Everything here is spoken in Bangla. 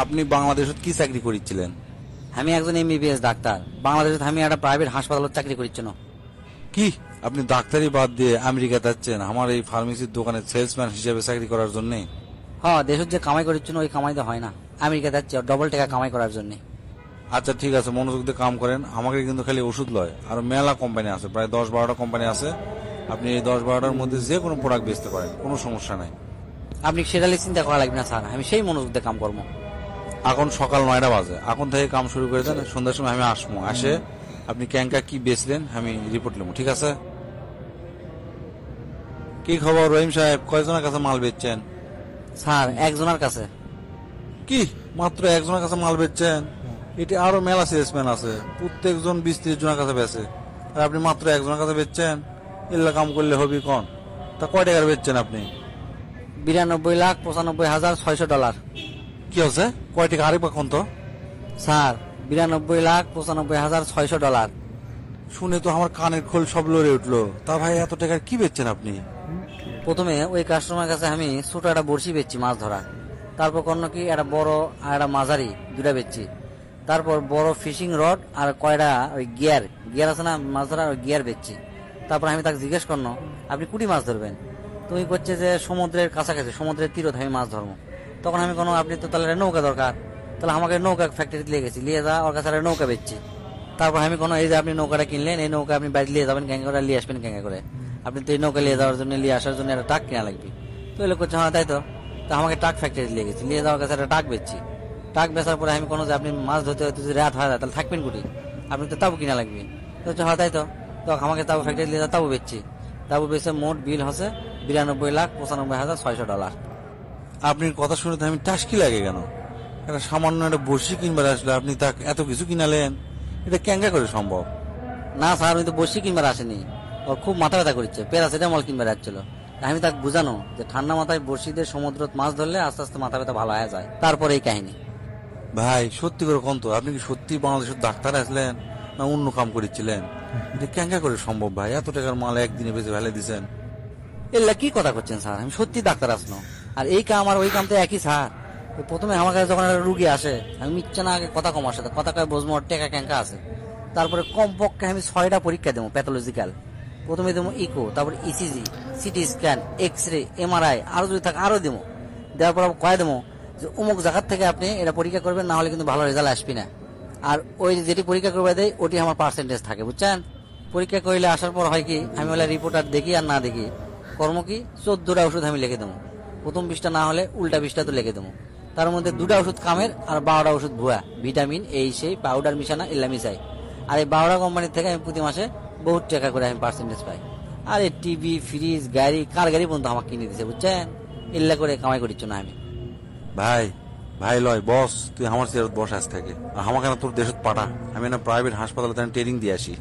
আপনি বাংলাদেশত কি চাকরি করিছিলেন? আমি একজন এমবিবিএস ডাক্তার। বাংলাদেশে আমি একটা প্রাইভেট হাসপাতালত চাকরি করছি না। কি আপনি ডাক্তারি বাদ দিয়ে আমেরিকা যাচ্ছেন আমার এই ফার্মেসির দোকানে সেলসম্যান হিসেবে চাকরি করার জন্য? হ্যাঁ, দেশের যে কামাই করছি না ওই কামাই তো হয় না, আমেরিকা যাচ্ছি ডবল টাকা কামাই করার জন্য। আচ্ছা ঠিক আছে, মনোযোগ দিয়ে কাম করেন। আমাকে কিন্তু খালি ওষুধ লয়, আর মেলা কোম্পানি আছে, প্রায় 10-12টা কোম্পানি আছে। আপনি এই 10-12টার মধ্যে যে কোনো প্রোডাক্ট বেচতে পারেন, কোনো সমস্যা নাই। আপনি সেটা চিন্তা করা লাগবে না স্যার, আমি সেই মনোযোগ দিয়ে কাম করবো। এখন সকাল 9টা বাজে, এখন থেকে কাম শুরু করে দেন। সন্ধ্যার সময় আমি আসবো, আসে আপনি ক্যাঙ্কা কি বেচলেন আমি রিপোর্ট নেবো, ঠিক আছে? কি খবর রহিম সাহেব, কয়জনের কাছে মাল বেচছেন? স্যার একজনের কাছে। কি মাত্র একজনের কাছে মাল বেচছেন? এটি আরো মেলা সেলসম্যান আছে, প্রত্যেকজন 20-30 জনের কাছে বেচে, আর আপনি মাত্র একজনের কাছে বেচছেন? এগুলা কাম করলে হবি কোন? তা কয় টাকার বেচছেন আপনি? $92,95,600। কি হচ্ছে, কয় টাকা আরেকবার কোন তো? স্যার $92,95,600। শুনে তো আমার কানের খোল সব লড়ে উঠলো। তা ভাই এত টাকার কি বেচছেন আপনি? প্রথমে ওই কাস্টমার কাছে আমি ছোট একটা বড়শি বেচছি মাছ ধরা, তারপর কোনো কি একটা বড় আর একটা মাঝারি দুটা বেচছি, তারপর বড় ফিশিং রড আর কয়টা ওই গিয়ার গিয়ার আছে না মাছ ধরার, ওই গিয়ার বেচছি। তারপর আমি তাকে জিজ্ঞেস করলো আপনি কুটি মাছ ধরবেন? তুমি করছে যে সমুদ্রের কাছাকাছি, সমুদ্রের তীরত আমি মাছ ধরবো। তখন আমি কোনো আপনি তো তাহলে নৌকা দরকার, তাহলে আমাকে নৌকা ফ্যাক্টরিতে নিয়ে গেছি, নিয়ে যা ওর কাছে একটা নৌকা বেচছি। তারপর আমি কোনো এই যে আপনি নৌকাটা কিনলেন, এই নৌকা আপনি বাড়ি নিয়ে যাবেন ক্যাঙ্গা করে, নিয়ে আসবেন ক্যাঙ্গা করে। আপনি তো এই নৌকা নিয়ে যাওয়ার জন্য, নিয়ে আসার জন্য একটা ট্রাক কেনা লাগবে। তো এই লোক করছে হ্যাঁ তাই তো। তো আমাকে ট্রাক ফ্যাক্টরি নিয়ে গেছি, নিয়ে যাওয়ার কাছে একটা ট্রাক বেচছি। ট্রাক বেচার পরে আমি কোনো যে আপনি মাছ ধরতে হয়তো যদি রাত হয়ে যায় তাহলে থাকবেন কুটি, আপনি তো তাবু কিনা লাগবে। তো হচ্ছে হ্যাঁ তাই তো। তো আমাকে তাবু ফ্যাক্টরি নিয়ে তাবু বেচছি। তাবু বেচে মোট বিল হচ্ছে $92,95,600। আপনার কথা শুনে তো আমি টাসকি লাগে কেন? একটা সামান্য একটা বড়শি কিনবার আসলে আপনি তা এত কিছু কিনালেন, এটা ক্যাঙ্গা করে সম্ভব? না স্যার, আমি তো বসি কিনবার আসেনি, ওর খুব মাথা ব্যথা করছে, প্যারাসিটামল কিনবার আসছিল। আমি তাকে বুঝানো যে ঠান্ডা মাথায় বড়শিদের সমুদ্র মাছ ধরলে আস্তে আস্তে মাথা ব্যথা ভালো হয়ে যায়, তারপরে এই কাহিনী। ভাই সত্যি করে কোন তো, আপনি কি সত্যি বাংলাদেশের ডাক্তার আসলেন না অন্য কাম করেছিলেন? এটা ক্যাঙ্গা করে সম্ভব ভাই, এত টাকার মাল একদিনে বেঁচে ফেলে দিচ্ছেন? এল্লা কি কথা করছেন স্যার, আমি সত্যি ডাক্তার আসনো, আর এই কাম আর ওই কাম তো একই স্যার। প্রথমে আমার কাছে যখন একটা রুগী আসে আমি মিথ্যা না আগে কথা কমার সাথে কথা কয়ে বসবো টেকা ক্যাঙ্কা আছে। তারপরে কমপক্ষে আমি 6টা পরীক্ষা দেবো প্যাথোলজিক্যাল। প্রথমে দেবো ইকো, তারপর ECG, CT scan, X ray, MRI, আরো যদি থাকে আরো দেবো। দেওয়ার পর কয়ে দেবো যে অমুক জায়গার থেকে আপনি এটা পরীক্ষা করবেন, না হলে কিন্তু ভালো রেজাল্ট আসবি না। আর ওই যেটি পরীক্ষা করবে দেয় ওটি আমার পার্সেন্টেজ থাকে, বুঝছেন? পরীক্ষা করলে আসার পর হয় কি, আমি বলে রিপোর্ট আর দেখি আর না দেখি কর্ম কি 14টা ওষুধ আমি লিখে দেবো। প্রথম 20টা না হলে উল্টা 20টা তো লিখে দেবো। তার মধ্যে 2টা ওষুধ কামের আর 12টা ওষুধ ভুয়া, ভিটামিন এই সেই পাউডার মিশানা এল্লা মিশাই। আর এই 12টা কোম্পানির থেকে আমি প্রতি মাসে বহুত টাকা করে আমি পার্সেন্টেজ পাই। আর এই টিভি, ফ্রিজ, গাড়ি, কার গাড়ি পর্যন্ত আমাকে কিনে দিছে, বুঝছেন? এল্লা করে কামাই করিচ্ছ না আমি। ভাই ভাই লয় বস, তুই আমার চেয়ারত বস আজ থেকে, আর আমাকে না তোর দেশত পাঠা, আমি না প্রাইভেট হাসপাতালে ট্রেনিং দিয়ে আসি।